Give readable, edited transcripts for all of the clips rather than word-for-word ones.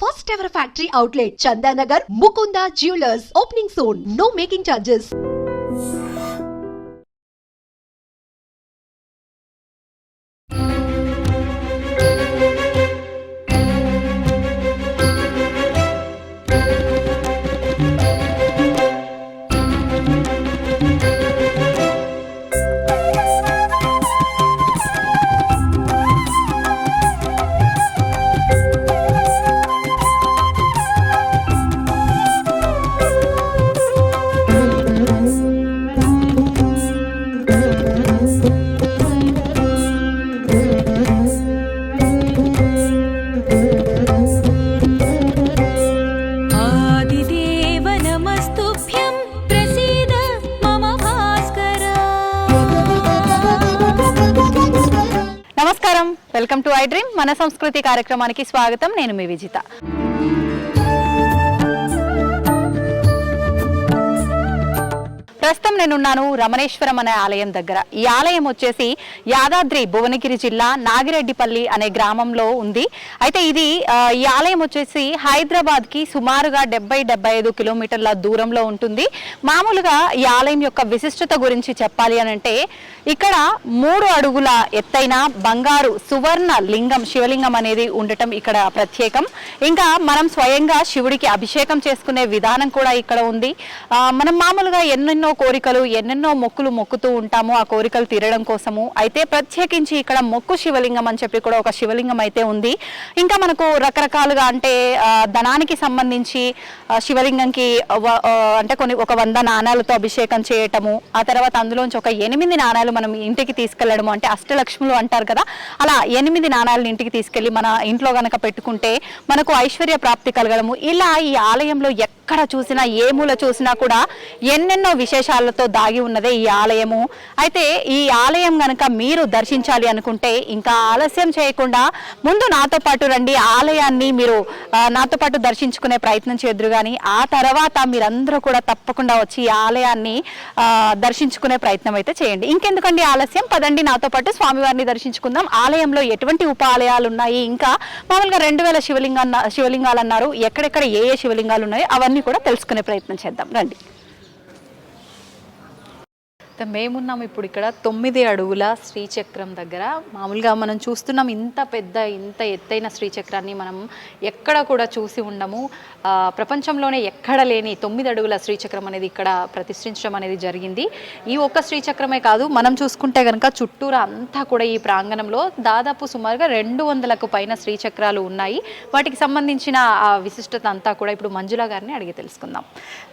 First ever factory outlet, Chandanagar, Mukunda Jewelers, opening soon. No making charges. నమస్కారం, welcome to I dream. మన సంస్కృతి కార్యక్రమానికి స్వాగతం. నేను మీ విజిత. ప్రస్తుతం నేనున్నాను రమణేశ్వరం అనే ఆలయం దగ్గర. ఈ ఆలయం వచ్చేసి యాదాద్రి భువనగిరి జిల్లా నాగిరెడ్డిపల్లి అనే గ్రామంలో ఉంది. అయితే ఈ ఆలయం వచ్చేసి హైదరాబాద్ కి సుమారుగా 70-75 కిలోమీటర్ల దూరంలో ఉంటుంది. మామూలుగా ఈ ఆలయం యొక్క విశిష్టత గురించి చెప్పాలి అని అంటే, ఇక్కడ 3 అడుగుల ఎత్తైన బంగారు సువర్ణ లింగం, శివలింగం అనేది ఉండటం ఇక్కడ ప్రత్యేకం. ఇంకా మనం స్వయంగా శివుడికి అభిషేకం చేసుకునే విధానం కూడా ఇక్కడ ఉంది. మనం మామూలుగా ఎన్నెన్నో కోరికలు, ఎన్నెన్నో మొక్కులు మొక్కుతూ ఉంటాము ఆ కోరికలు తీరడం కోసము. అయితే ప్రత్యేకించి ఇక్కడ మొక్కు శివలింగం అని చెప్పి కూడా ఒక శివలింగం అయితే ఉంది. ఇంకా మనకు రకరకాలుగా అంటే ధనానికి సంబంధించి శివలింగంకి అంటే ఒక 100 నాణాలతో అభిషేకం చేయటము, ఆ తర్వాత అందులోంచి ఒక 8 నాణాలు మనం ఇంటికి తీసుకెళ్లడము, అంటే అష్టలక్ష్ములు అంటారు కదా, అలా 8 నాణాలను ఇంటికి తీసుకెళ్లి మన ఇంట్లో గనక పెట్టుకుంటే మనకు ఐశ్వర్య ప్రాప్తి కలగడము. ఇలా ఈ ఆలయంలో ఎక్కడ చూసినా, ఏ మూల చూసినా కూడా ఎన్నెన్నో విశేషాలతో దాగి ఉన్నదే ఈ ఆలయము. అయితే ఈ ఆలయం గనక మీరు దర్శించాలి అనుకుంటే ఇంకా ఆలస్యం చేయకుండా ముందు నాతో పాటు రండి. ఆలయాన్ని మీరు నాతో పాటు దర్శించుకునే ప్రయత్నం చేద్దరు కానీ ఆ తర్వాత మీరందరూ కూడా తప్పకుండా వచ్చి ఈ ఆలయాన్ని దర్శించుకునే ప్రయత్నం అయితే చేయండి. ఇంకెందుకండి ఆలస్యం, పదండి నాతో పాటు స్వామివారిని దర్శించుకుందాం. ఆలయంలో ఎటువంటి ఉపాలయాలు ఉన్నాయి, ఇంకా మామూలుగా 2000 శివలింగాలు అన్నారు, ఎక్కడెక్కడ ఏ శివలింగాలు ఉన్నాయో అవన్నీ కూడా తెలుసుకునే ప్రయత్నం చేద్దాం రండి. మేమున్నాం ఇప్పుడు ఇక్కడ 9 అడుగుల శ్రీచక్రం దగ్గర. మామూలుగా మనం చూస్తున్నాం ఇంత ఎత్తైన శ్రీచక్రాన్ని మనం ఎక్కడ కూడా చూసి ఉండము. ప్రపంచంలోనే ఎక్కడ లేని 9 అడుగుల శ్రీచక్రం అనేది ఇక్కడ ప్రతిష్ఠించడం అనేది జరిగింది. ఈ ఒక్క శ్రీచక్రమే కాదు, మనం చూసుకుంటే కనుక చుట్టూరా అంతా కూడా ఈ ప్రాంగణంలో దాదాపు సుమారుగా 200కు పైన శ్రీచక్రాలు ఉన్నాయి. వాటికి సంబంధించిన విశిష్టత అంతా కూడా ఇప్పుడు మంజుల గారిని అడిగి తెలుసుకుందాం.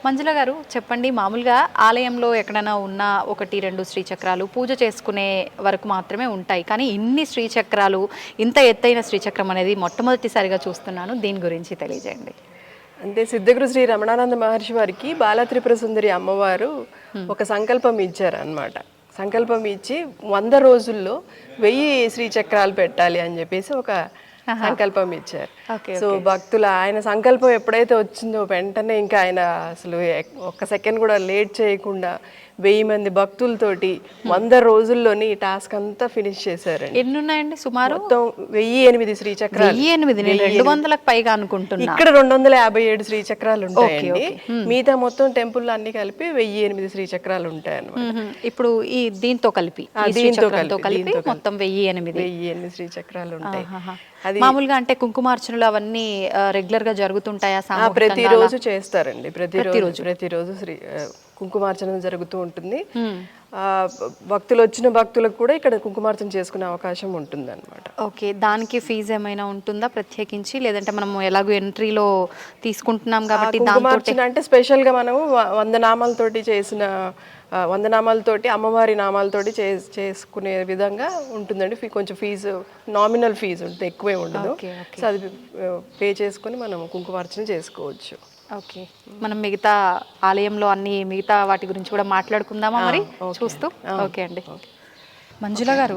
మంజుల గారు చెప్పండి, మామూలుగా ఆలయంలో ఎక్కడైనా ఉన్న 1-2 శ్రీచక్రాలు పూజ చేసుకునే వరకు మాత్రమే ఉంటాయి, కానీ ఇన్ని శ్రీచక్రాలు, ఇంత ఎత్తైన శ్రీచక్రం అనేది మొట్టమొదటిసారిగా చూస్తున్నాను. దీని గురించి తెలియజేయండి. అంటే సిద్ధగురు శ్రీ రమణానంద మహర్షి వారికి బాల త్రిపుర సుందరి అమ్మవారు ఒక సంకల్పం ఇచ్చారు అన్నమాట. సంకల్పం ఇచ్చి 100 రోజుల్లో 1000 శ్రీచక్రాలు పెట్టాలి అని చెప్పేసి ఒక సంకల్పం ఇచ్చారు. సో భక్తుల ఆయన సంకల్పం ఎప్పుడైతే వచ్చిందో వెంటనే ఇంకా ఆయన అసలు ఒక్క సెకండ్ కూడా లేట్ చేయకుండా 1000 మంది భక్తులతోటి 100 రోజుల్లోని ఈ టాస్క్ అంతా ఫినిష్ చేశారు. ఎన్ని ఉన్నాయండి సుమారు? మొత్తం 1008 శ్రీచక్రాలు. 200లకు పైగా అనుకుంటున్నా. ఇక్కడ 257 శ్రీచక్రాలు ఉంటాయండి. మిగతా మొత్తం టెంపుల్ అన్ని కలిపి 1008 శ్రీచక్రాలు ఉంటాయి అన్నమాట. ఇప్పుడు ఈ దీంతో కలిపి మొత్తం 1008 శ్రీచక్రాలు ఉంటాయి. మామూలుగా అంటే కుంకుమార్చనలు అవన్నీ రెగ్యులర్ గా జరుగుతుంటాయా? ప్రతిరోజు చేస్తారండి. ప్రతిరోజు కుంకుమార్చన జరుగుతూ ఉంటుంది. భక్తులకు కూడా ఇక్కడ కుంకుమార్చన చేసుకునే అవకాశం ఉంటుంది అన్నమాట. ఓకే, దానికి ఫీజు ఏమైనా ఉంటుందా ప్రత్యేకించి, లేదంటే మనం ఎలాగో ఎంట్రీలో తీసుకుంటున్నాం కాబట్టి కుంకుమార్చన అంటే స్పెషల్ గా మనము 100 నామాలతోటి చేసిన 100 నామాలతోటి అమ్మవారి నామాలతోటి చేసుకునే విధంగా ఉంటుందండి. కొంచెం ఫీజు నామినల్ ఫీజు ఉంటుంది, ఎక్కువే ఉండదు. సో అది పే చేసుకుని మనం కుంకుమార్చన చేసుకోవచ్చు. ఓకే, మనం మిగతా ఆలయంలో మిగతా వాటి గురించి కూడా మాట్లాడుకుందామా మరి చూస్తూ? ఓకే అండి. మంజుల గారు,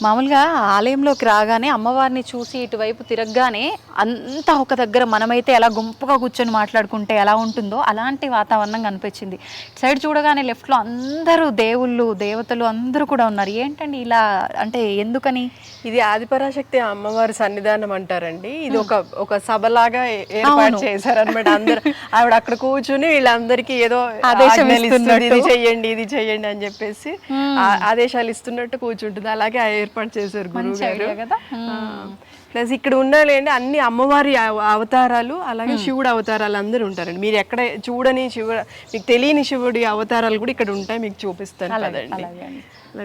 మామూలుగా ఆలయంలోకి రాగానే అమ్మవారిని చూసి ఇటువైపు తిరగగానే అంతా ఒక దగ్గర మనమైతే ఎలా గుంపుగా కూర్చొని మాట్లాడుకుంటే ఎలా ఉంటుందో అలాంటి వాతావరణం కనిపించింది. సైడ్ చూడగానే లెఫ్ట్లో అందరూ దేవుళ్ళు దేవతలు అందరూ కూడా ఉన్నారు. ఏంటండి ఇలా, అంటే ఎందుకని? ఇది ఆదిపరాశక్తి అమ్మవారి సన్నిధానం అంటారండి. ఇది ఒక సభలాగా ఏర్పాటు చేశారనమాట. అందరు ఆవిడ అక్కడ కూర్చుని వీళ్ళందరికీ ఏదో ఆదేశాలు ఇస్తున్నట్టు, ఇది చెయ్యండి ఇది చెయ్యండి అని చెప్పేసి ఆదేశాలు ఇస్తున్నట్టు కూర్చుంటుంది. అలాగే ఏర్పాటు చేశారు గురువు గారు. ప్లస్ ఇక్కడ ఉండాలండి అన్ని అమ్మవారి అవతారాలు, అలాగే శివుడు అవతారాలు అందరూ ఉంటారండి. మీరు ఎక్కడ చూడని మీకు తెలియని శివుడి అవతారాలు కూడా ఇక్కడ ఉంటాయి, మీకు చూపిస్తాను కదండి.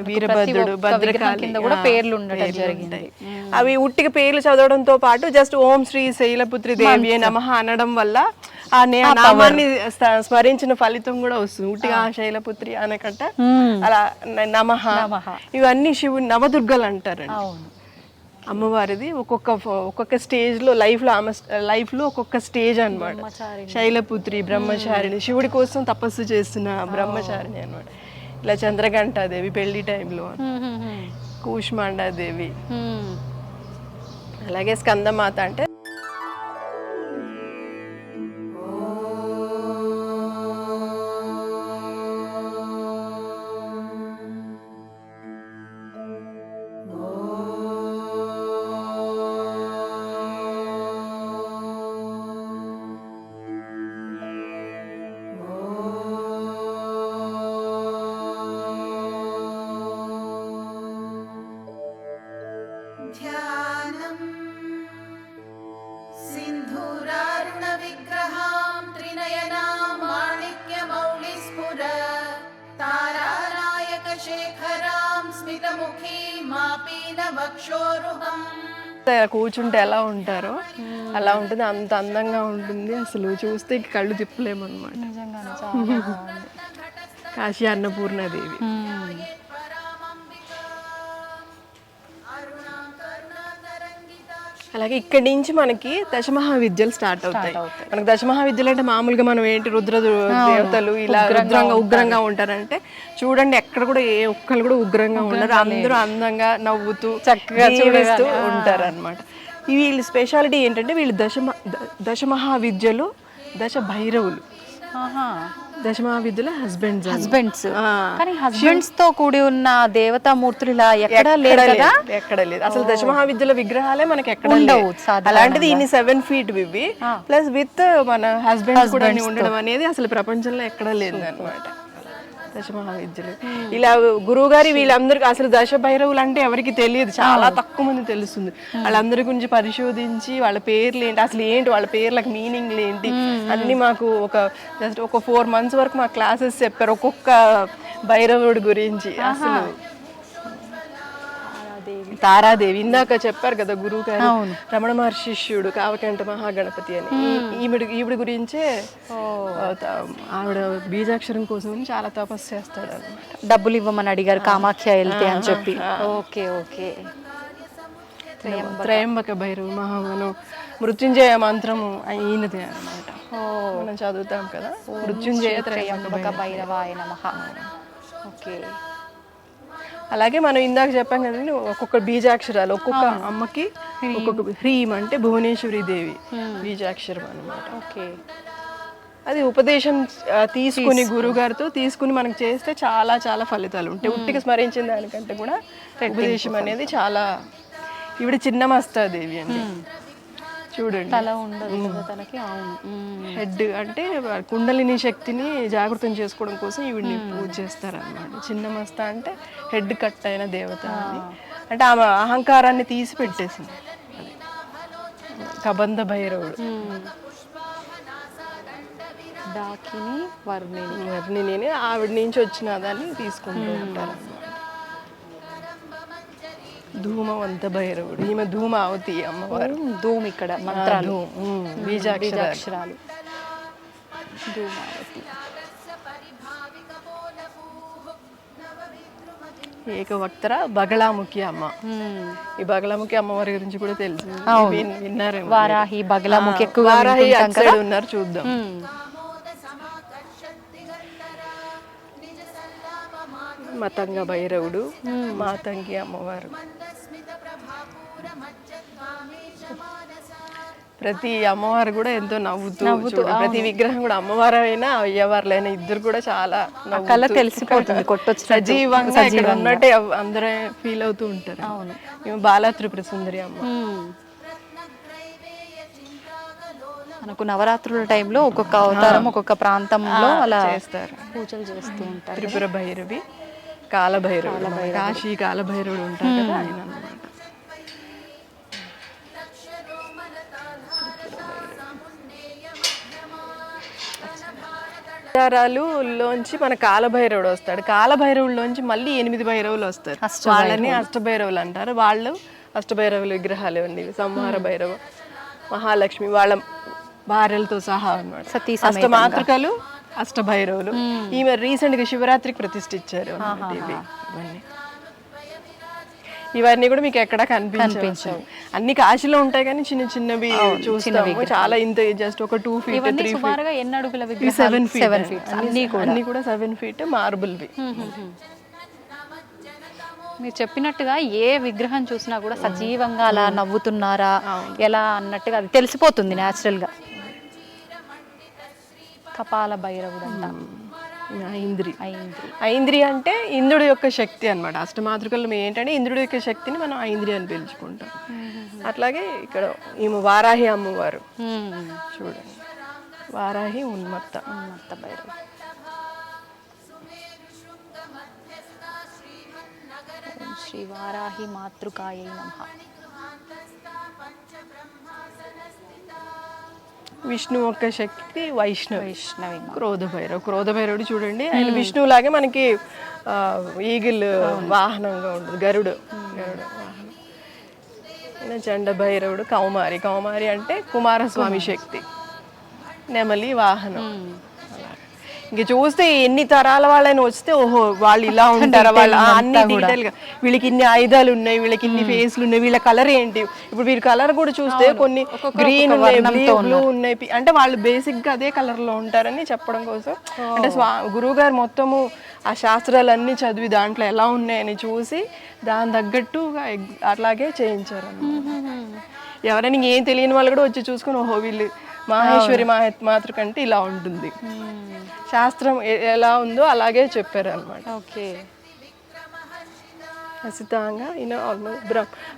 వీరభద్రుడు, భద్రకాళి కూడా పేర్లు ఉండటం జరిగింది. అవి ఉట్టిగా పేర్లు చదవడంతో పాటు జస్ట్ ఓం శ్రీ శైలపుత్రి దేవి నమః అనడం వల్ల ఆ నామాన్ని స్మరించిన ఫలితం కూడా వస్తుంది. ఉట్టిగా శైలపుత్రి అనకట అలా నమః, ఇవన్నీ శివుని నవదుర్గలు అంటారండి. అమ్మవారిది ఒక్కొక్క స్టేజ్ లో లైఫ్ లో ఒక్కొక్క స్టేజ్ అన్నమాట. శైలపుత్రి, బ్రహ్మచారిణి, శివుడి కోసం తపస్సు చేస్తున్న బ్రహ్మచారిణి అన్నమాట. ఇలా చంద్రఘంటాదేవి పెళ్లి టైంలో, కూష్మాండాదేవి, అలాగే స్కందమాత అంటే కూర్చుంటే ఎలా ఉంటారో అలా ఉంటుంది. అంత అందంగా ఉంటుంది, అసలు చూస్తే కళ్ళు తిప్పలేము అనమాట. కాశీ అన్నపూర్ణాదేవి. అలాగే ఇక్కడి నుంచి మనకి దశమహావిద్యలు స్టార్ట్ అవుతాయి. మనకి దశమహావిద్యలు అంటే మామూలుగా మనం ఏంటి రుద్ర దేవతలు ఇలా ఉగ్రంగా ఉంటారంటే, చూడండి ఎక్కడ కూడా ఏ ఒక్కరు కూడా ఉగ్రంగా ఉండరు. అందరూ అందంగా నవ్వుతూ చక్కగా చూడేస్తూ ఉంటారు అనమాట. వీళ్ళ స్పెషాలిటీ ఏంటంటే వీళ్ళు దశమహావిద్యలు దశ భైరవులు. దశమహావిద్యల హస్బెండ్స్. కానీ హస్బెండ్స్ తో కూడి ఉన్న దేవతామూర్తులు ఇలా ఎక్కడ లేదు అసలు. దశమహావిద్యల విగ్రహాలే మనకి ఎక్కడ ఉండవు. అలాంటిది ఇన్ని 7 feet ఇవి ప్లస్ విత్ మన హస్బెండ్స్ కూడా ఉండడం అనేది అసలు ప్రపంచంలో ఎక్కడా లేదు అనమాట. దశమహావిద్యలు ఇలా గురువు గారి వీళ్ళందరికీ అసలు దశ భైరవులు అంటే ఎవరికి తెలియదు, చాలా తక్కువ మంది తెలుస్తుంది. వాళ్ళందరి గురించి పరిశోధించి వాళ్ళ పేర్లు ఏంటి, అసలు ఏంటి వాళ్ళ పేర్లకు మీనింగ్లు ఏంటి అన్ని మాకు జస్ట్ ఒక 4 months వరకు మా క్లాసెస్ చెప్పారు ఒక్కొక్క భైరవుడి గురించి. అసలు తారాదేవి ఇందాక చెప్పారు కదా గురువు గారు, రమణ మహర్షి శిష్యుడు కావకంట మహాగణపతి అని. ఈవిడ గురించే ఆవిడ బీజాక్షరం కోసం చాలా తపస్సు చేస్తాడు అనమాట. డబ్బులు ఇవ్వమని అడిగారు కామాఖ్య వెళ్తే అని చెప్పి. ఓకే. త్రయంబక భైరవ మహామను మృత్యుంజయ మంత్రము ఈయనదే అనమాట. మనం చదువుతాం కదా, మృత్యుంజయ త్రయంబక భైరవాయ నమః. ఓకే. అలాగే మనం ఇందాక చెప్పాం కదండి, ఒక్కొక్క బీజాక్షరాలు ఒక్కొక్క అమ్మకి ఒక్కొక్క. హ్రీం అంటే భువనేశ్వరి దేవి బీజాక్షరం అనమాట. ఓకే. అది ఉపదేశం తీసుకుని గురుగారితో తీసుకుని మనకు చేస్తే చాలా చాలా ఫలితాలు ఉంటాయి. ఉట్టిగా స్మరించిన దానికంటే కూడా ఉపదేశం అనేది చాలా. ఈవిడ చిన్నమస్తాదేవి అండి, చూడండి తల ఉండదు తనకి. హెడ్ అంటే కుండలిని శక్తిని జాగృతం చేసుకోవడం కోసం ఈవిడిని పూజ చేస్తారన్నమాట. చిన్నమస్త అంటే హెడ్ కట్ అయిన దేవత అని, అంటే ఆమె అహంకారాన్ని తీసి పెట్టేసింది. కబంధ భైరవుడు. డాకిని వర్ణిని ఆవిడ నుంచి వచ్చిన దాన్ని తీసుకుంటూ ఉంటారు. ధూమవంత భైరవుడు, ఈమె ధూమావతి అమ్మవారు. ధూమ్ ఇక్కడ మంత్రాలు, బీజాక్షరాలు. ధూమావతి. ఏకవక్తర బగళాముఖి అమ్మ. ఈ బగళాముఖి అమ్మవారి గురించి కూడా తెలుసు, విన్నారేమో. వారాహి బగళాముఖి ఎక్కువ ఉన్నారు, చూద్దాం. మతంగ భైరవుడు, మాతంగి అమ్మవారు. ప్రతి అమ్మవారు కూడా ఎంతో నవ్వుతూ చూడు. ప్రతి విగ్రహం కూడా అమ్మవారు అయినా అయ్యవారులైనా ఇద్దరు కూడా చాలా కళ తెలిసిపోతుంది, కొట్టొచ్చు సజీవంగా ఇక్కడ ఉన్నట్టే అందరూ ఫీల్ అవుతూ ఉంటారు. ఈమె బాలా త్రిపుర సుందరి అమ్మ. మనకు నవరాత్రుల టైంలో ఒక్కొక్క అవతారం ఒక్కొక్క ప్రాంతంలో అలా చేస్తారు, పూజలు చేస్తూ ఉంటారు. త్రిపుర భైరవి, కాలభైరవుడు, కాశీ కాలభైరవుడు ఉంటారు కదా ఆయన అన్నమాట. లోంచి మన కాలభైరవుడు వస్తాడు. కాలభైరవుల్లోంచి మళ్ళీ 8 భైరవులు వస్తారు. వాళ్ళని అష్టభైరవులు అంటారు. వాళ్ళు అష్టభైరవుల విగ్రహాలు ఉండేవి. సంహార భైరవ, మహాలక్ష్మి వాళ్ళ భార్యలతో సహా అన్నమాట. అష్టమాతృకలు, అష్టభైరవులు. ఈమె రీసెంట్ గా శివరాత్రికి ప్రతిష్ఠించారు. ఇవన్నీ కూడా మీకు ఎక్కడ కనిపించవు. అన్ని కాశీలో ఉంటాయి కానీ చిన్న చిన్నవి చూస్తాము. చాలా ఇంత జస్ట్ ఒక 2 feet 3 feet. ఎన్ని అడుగుల 7 feet అన్ని కూడా 7 feet మార్బుల్వి. మీరు చెప్పినట్టుగా ఏ విగ్రహం చూసినా కూడా సజీవంగా అలా నవ్వుతున్నారా ఎలా అన్నట్టుగా అది తెలిసిపోతుంది న్యాచురల్ గా. కపాల భైరవుడు అంట. ఐంద్రి అంటే ఇంద్రుడి యొక్క శక్తి అన్నమాట. అష్టమాతృకలు ఏంటంటే ఇంద్రుడి యొక్క శక్తిని మనం ఐంద్రి అని పిలుచుకుంటాం. అట్లాగే ఇక్కడ ఈమె వారాహి అమ్మవారు చూడండి. వారాహి ఉన్మత్త భైరవుడు. శ్రీ వారాహి మాతృకాయై నమః. విష్ణు యొక్క శక్తి వైష్ణవి. క్రోధభైరవుడు చూడండి, ఆయన విష్ణువు లాగే మనకి ఈగిల్ వాహనంగా ఉంటుంది, గరుడు వాహనం. ఆయన చండ భైరవుడు. కౌమారి అంటే కుమారస్వామి శక్తి, నెమలి వాహనం. ఇంక చూస్తే ఎన్ని తరాల వాళ్ళని వస్తే ఓహో వాళ్ళు ఇలా ఉంటారా, వాళ్ళు అన్ని డీటెయిల్ గా వీళ్ళకి ఇన్ని ఆయుధాలు ఉన్నాయి, వీళ్ళకి ఇన్ని ఫేస్లు ఉన్నాయి, వీళ్ళ కలర్ ఏంటి. ఇప్పుడు వీళ్ళ కలర్ కూడా చూస్తే కొన్ని గ్రీన్ ఉన్నాయి, బ్లూ ఉన్నాయి. అంటే వాళ్ళు బేసిక్ గా అదే కలర్ లో ఉంటారని చెప్పడం కోసం, అంటే గురువు గారు మొత్తము ఆ శాస్త్రాలన్నీ చదివి దాంట్లో ఎలా ఉన్నాయని చూసి దాని తగ్గట్టు అట్లాగే చేయించారు అన్నమాట. ఎవరైనా ఏం తెలియని వాళ్ళు కూడా వచ్చి చూసుకుని ఓహో వీళ్ళు మాహేశ్వరి మాతృక అంటే ఇలా ఉంటుంది, శాస్త్రం ఎలా ఉందో అలాగే చెప్పారు అనమాట. ఖచ్చితంగా ఈయన ఆల్మోస్ట్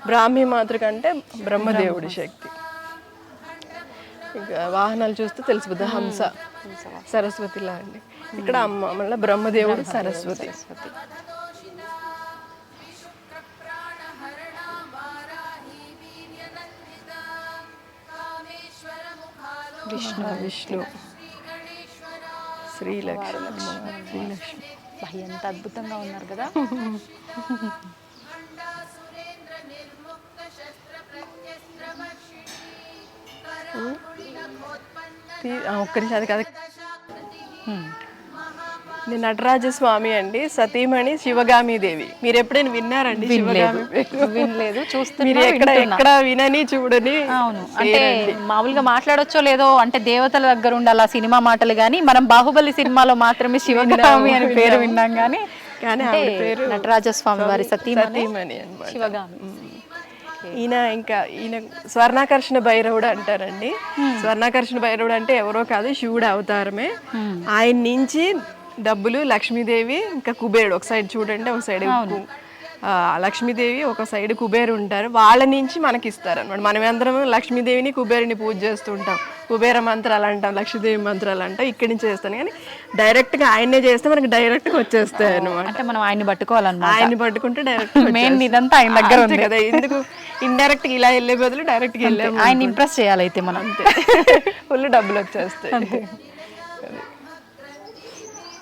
బ్రాహ్మీ మాతృక అంటే బ్రహ్మదేవుడి శక్తి. ఇంకా వాహనాలు చూస్తే తెలిసిపోద్ది, హంస, సరస్వతి లాంటి. ఇక్కడ అమ్మ మళ్ళీ బ్రహ్మదేవుడు, సరస్వతి. విష్ణు శ్రీలక్ష్మి. ఎంత అద్భుతంగా ఉన్నారు కదా. ఒక్కరి కదా నటరాజస్వామి అండి, సతీమణి శివగామి దేవి. మీరు ఎప్పుడైనా విన్నారండి? వినలేదు, మీరు ఎక్కడ వినని చూడని. అవును, అంటే మామూలుగా మాట్లాడొచ్చో లేదో, అంటే దేవతల దగ్గర ఉండాలి ఆ సినిమా మాటలు, కానీ మనం బాహుబలి సినిమాలో మాత్రమే శివగామి అని పేరు విన్నాం. కానీ నటరాజస్వామి వారి సతీమణి శివగామి. ఈయన స్వర్ణాకర్షణ భైరవుడు అంటారండి. స్వర్ణాకర్షణ భైరవుడు అంటే ఎవరో కాదు, శివుడు అవతారమే. ఆయన నుంచి డబ్బులు లక్ష్మీదేవి ఇంకా కుబేరుడు, ఒక సైడ్ చూడండి, ఒక సైడ్ లక్ష్మీదేవి, ఒక సైడ్ కుబేరు ఉంటారు. వాళ్ళ నుంచి మనకి ఇస్తారు అనమాట. మనం అందరం లక్ష్మీదేవిని కుబేరుని పూజ చేస్తూ ఉంటాం, కుబేర మంత్రాలు అంటాం, లక్ష్మీదేవి మంత్రాలు అంటాం. ఇక్కడి నుంచి చేస్తాను, కానీ డైరెక్ట్ గా ఆయనే చేస్తే మనకి డైరెక్ట్ గా వచ్చేస్తాయి అనమాట. అంటే మనం ఆయన్ని పట్టుకోవాలన్నమాట. ఆయన్ని పట్టుకుంటే డైరెక్ట్ మెయిన్ ఇదంతా ఆయన దగ్గర ఉంది కదా. ఎందుకు ఇండైరెక్ట్ గా ఇలా వెళ్ళే బదులు డైరెక్ట్ గా వెళ్ళే, ఆయన ఇంప్రెస్ చేయాలి అయితే మనం. అంతే, ఫుల్ డబ్బులు వచ్చేస్తాయి.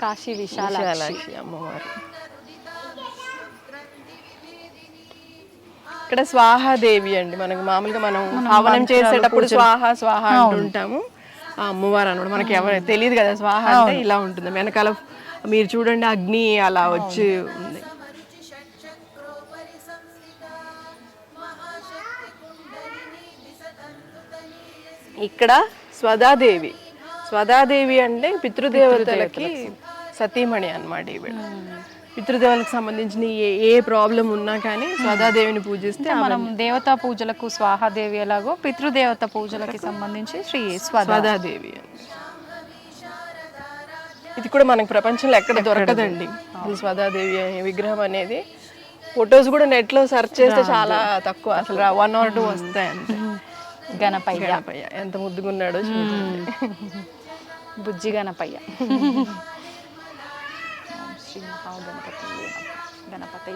కాశీ విశాలాక్షి అమ్మవారు. ఇక్కడ స్వాహాదేవి అండి. మనకు మామూలుగా మనం హవనం చేసేటప్పుడు స్వాహ అంటుంటాము. ఆ అమ్మవారు అన్నమాట. మనకి ఎవరు తెలియదు కదా స్వాహ అంటే ఇలా ఉంటుంది. వెనకాల మీరు చూడండి అగ్ని అలా వచ్చి ఉంది. ఇక్కడ స్వదాదేవి అంటే పితృదేవతలకి సతీమణి అన్నమాట. ఈవిడ పితృదేవులకు సంబంధించిన ఏ ప్రాబ్లం ఉన్నా కానీ స్వధాదేవిని పూజిస్తే మనం దేవతా పూజలకు స్వాహాదేవి ఎలాగో పితృదేవత పూజలకి సంబంధించి శ్రీ స్వధాదేవి. ఇది కూడా మనకు ప్రపంచంలో ఎక్కడ దొరకదండి అసలు స్వధాదేవి విగ్రహం అనేది. ఫొటోస్ కూడా నెట్లో సెర్చ్ చేస్తే చాలా తక్కువ, అసలు 1 or 2 వస్తాయి అంతే. గణపయ్య ఎంత ముద్దుగున్నాడో చూడండి. బుజ్జి గణపయ్య. శ్రీ మహాగణపతి గణపతి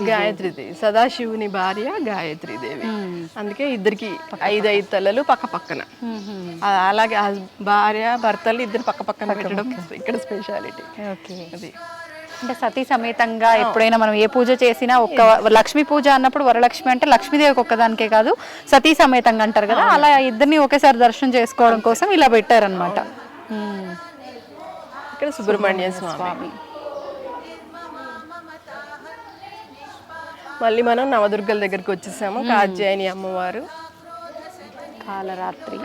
గాయత్రీదేవి సదాశివుని భార్య గాయత్రీదేవి. అందుకే ఇద్దరికి 5 తలలు పక్క పక్కన. అలాగే భార్య భర్తలు ఇద్దరు పక్క పక్కన పెట్టడం ఇక్కడ స్పెషాలిటీ. అది అంటే సతీ సమేతంగా ఎప్పుడైనా మనం ఏ పూజ చేసినా ఒక్క లక్ష్మీ పూజ అన్నప్పుడు వరలక్ష్మి అంటే లక్ష్మీదేవికి ఒక్కదానికే కాదు సతీ సమేతంగా అంటారు కదా, అలా ఇద్దరిని ఒకేసారి దర్శనం చేసుకోవడం కోసం ఇలా పెట్టారనమాట. ఇక్కడ సుబ్రహ్మణ్య స్వామి. మళ్ళీ మనం నవదుర్గల దగ్గరికి వచ్చేసాము. కాత్యాయని అమ్మవారు, కాలరాత్రి.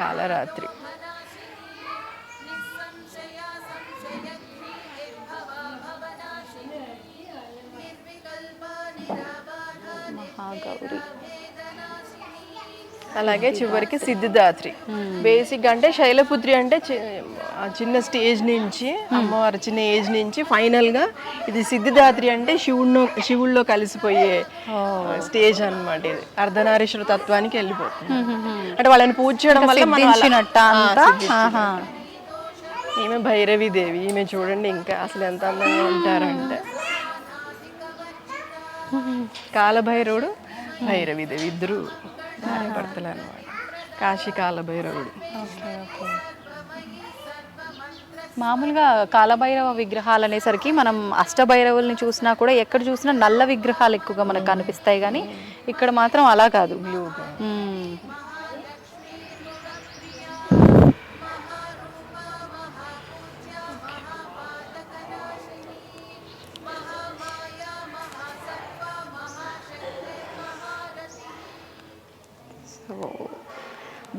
మహాగౌరి. అలాగే చివరికి సిద్ధిదాత్రి. బేసిక్ అంటే శైలపుత్రి అంటే చిన్న స్టేజ్ నుంచి అమ్మవారు చిన్న ఏజ్ నుంచి ఫైనల్ గా ఇది సిద్ధిదాత్రి అంటే శివుల్లో కలిసిపోయే స్టేజ్ అన్నమాట. ఇది అర్ధనారీశ్వర తత్వానికి వెళ్ళిపోతుంది. అంటే వాళ్ళని పూజ చేయడం వల్ల ఈమె భైరవి దేవి. ఈమె చూడండి ఇంకా అసలు ఎంత అందంగా ఉంటారంటే కాలభైరవుడు భైరవిదేవి ఇద్దరు భర్తలు అన్నమాట. కాశీ కాలభైరవుడు. మామూలుగా కాలభైరవ విగ్రహాలు అనేసరికి మనం అష్టభైరవుల్ని చూసినా కూడా ఎక్కడ చూసినా నల్ల విగ్రహాలు ఎక్కువగా మనకు కనిపిస్తాయి, కానీ ఇక్కడ మాత్రం అలా కాదు.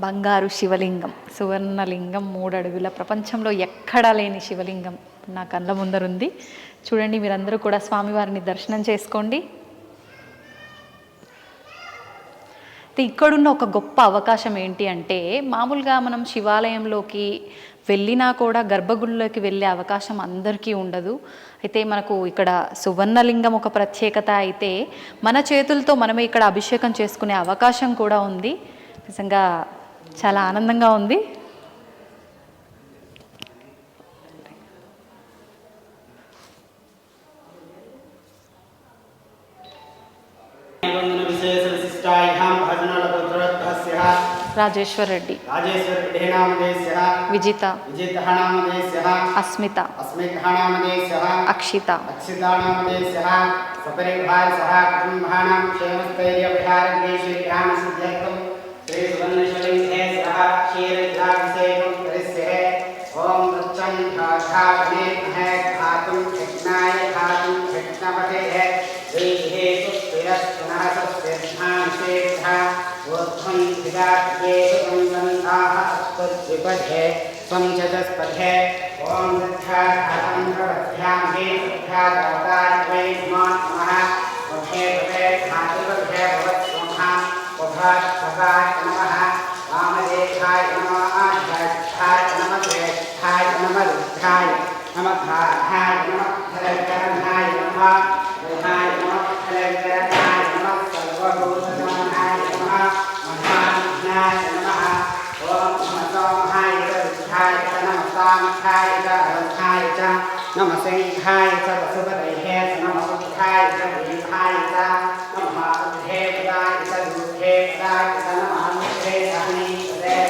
బంగారు శివలింగం, సువర్ణలింగం, 3 అడుగుల, ప్రపంచంలో ఎక్కడా లేని శివలింగం నా కళ్ళ ముందరుంది. చూడండి, మీరందరూ కూడా స్వామివారిని దర్శనం చేసుకోండి. ఇక్కడున్న ఒక గొప్ప అవకాశం ఏంటి అంటే, మామూలుగా మనం శివాలయంలోకి వెళ్ళినా కూడా గర్భగుడిలోకి వెళ్ళే అవకాశం అందరికీ ఉండదు. అయితే మనకు ఇక్కడ సువర్ణలింగం ఒక ప్రత్యేకత అయితే, మన చేతులతో మనమే ఇక్కడ అభిషేకం చేసుకునే అవకాశం కూడా ఉంది. నిజంగా చాలా ఆనందంగా ఉంది. రాజేశ్వర్ రెడ్డి, విజిత, అస్మిత, అక్షిత, नमसिंहाय च वसुपतये नमोत्थाय च वीरहाय च नमः बुद्धेभ्याय च दुःखेभ्याय च नमः मुखेभ्याय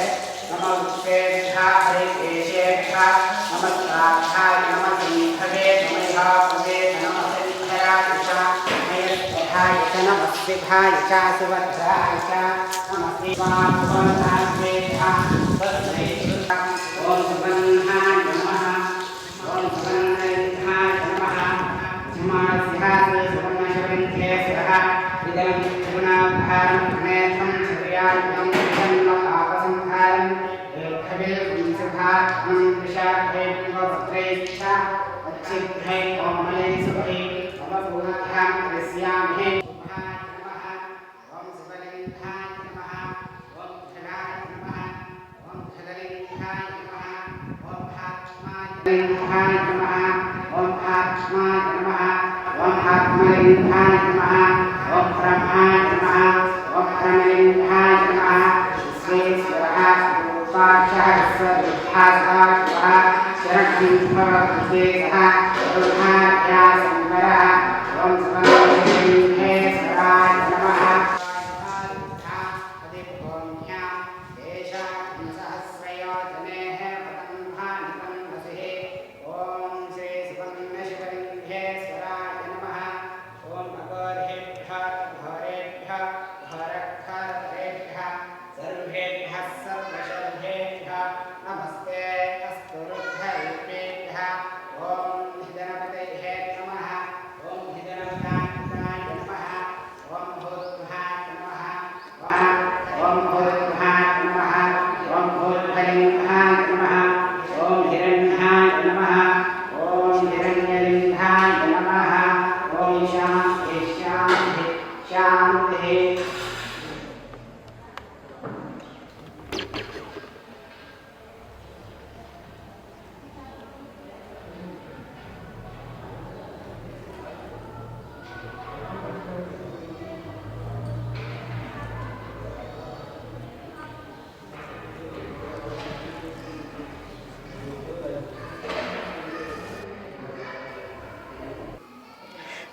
नमः मुखेभ्याय हरिकेशेभ्याय नमः श्राद्धाय नमः सिंहवे नमः नमः सिंहाय च मयस्वधाय च नमः सिद्धाय च सुभद्राय च नमः शिवाय ओम सुबन्हाय नमः ओम सुबन्हाय नमः समास्यासे सुबन्नशवन्ते सह इदं गुणाभारं नेत्रं श्रियायं जन्म आपसंहारं खबिल कुंसभा